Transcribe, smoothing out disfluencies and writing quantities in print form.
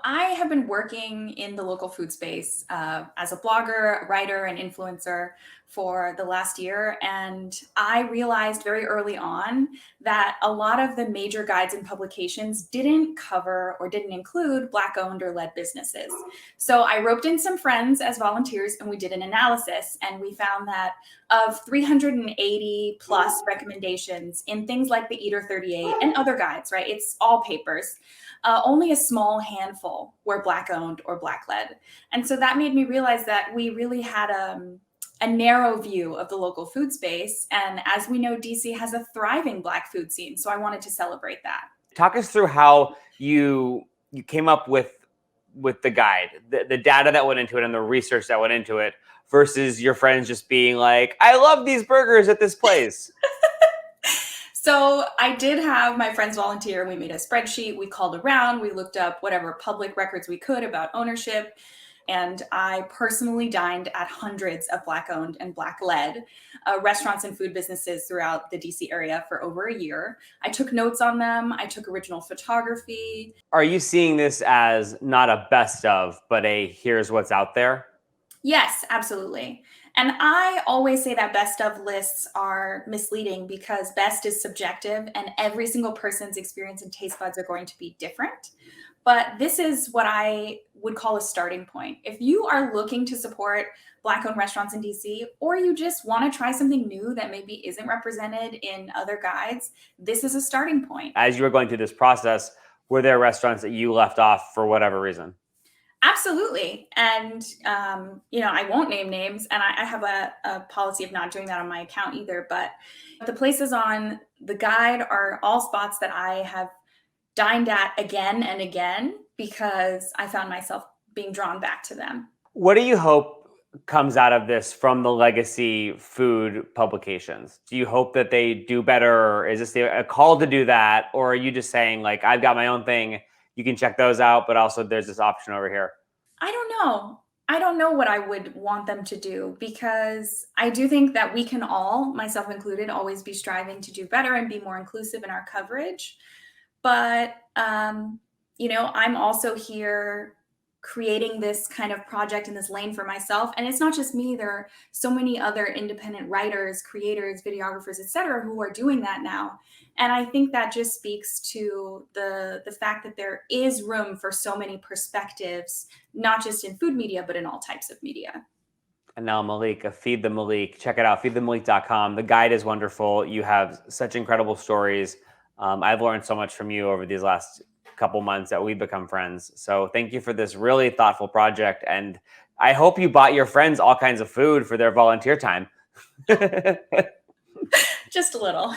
I have been working in the local food space as a blogger, writer, and influencer for the last year. And I realized very early on that a lot of the major guides and publications didn't cover or didn't include Black owned or led businesses. So I roped in some friends as volunteers and we did an analysis. And we found that of 380 plus recommendations in things like the Eater 38 and other guides, right? It's all papers. Only a small handful were Black owned or Black led. And so that made me realize that we really had a narrow view of the local food space. And as we know, DC has a thriving Black food scene. So I wanted to celebrate that. Talk us through how you came up with the guide, the data that went into it and the research that went into it versus your friends just being like, I love these burgers at this place. So I did have my friends volunteer. We made a spreadsheet. We called around. We looked up whatever public records we could about ownership. And I personally dined at hundreds of Black owned and Black led restaurants and food businesses throughout the DC area for over a year. I took notes on them. I took original photography. Are you seeing this as not a best of, but a here's what's out there? Yes, absolutely. And I always say that best of lists are misleading because best is subjective and every single person's experience and taste buds are going to be different. But this is what I would call a starting point. If you are looking to support Black owned restaurants in DC, or you just want to try something new that maybe isn't represented in other guides, this is a starting point. As you were going through this process, were there restaurants that you left off for whatever reason? Absolutely. And, I won't name names and I have a policy of not doing that on my account either. But the places on the guide are all spots that I have dined at again and again because I found myself being drawn back to them. What do you hope comes out of this from the legacy food publications? Do you hope that they do better? Or is this a call to do that? Or are you just saying like, I've got my own thing, you can check those out, but also there's this option over here? I don't know. I don't know what I would want them to do because I do think that we can all, myself included, always be striving to do better and be more inclusive in our coverage. But, I'm also here creating this kind of project in this lane for myself. And it's not just me. There are so many other independent writers, creators, videographers, et cetera, who are doing that now. And I think that just speaks to the fact that there is room for so many perspectives, not just in food media, but in all types of media. Anela Malik of Feed the Malik. Check it out, feedthemalik.com. The guide is wonderful. You have such incredible stories. I've learned so much from you over these last couple months that we've become friends. So thank you for this really thoughtful project. And I hope you bought your friends all kinds of food for their volunteer time. Just a little.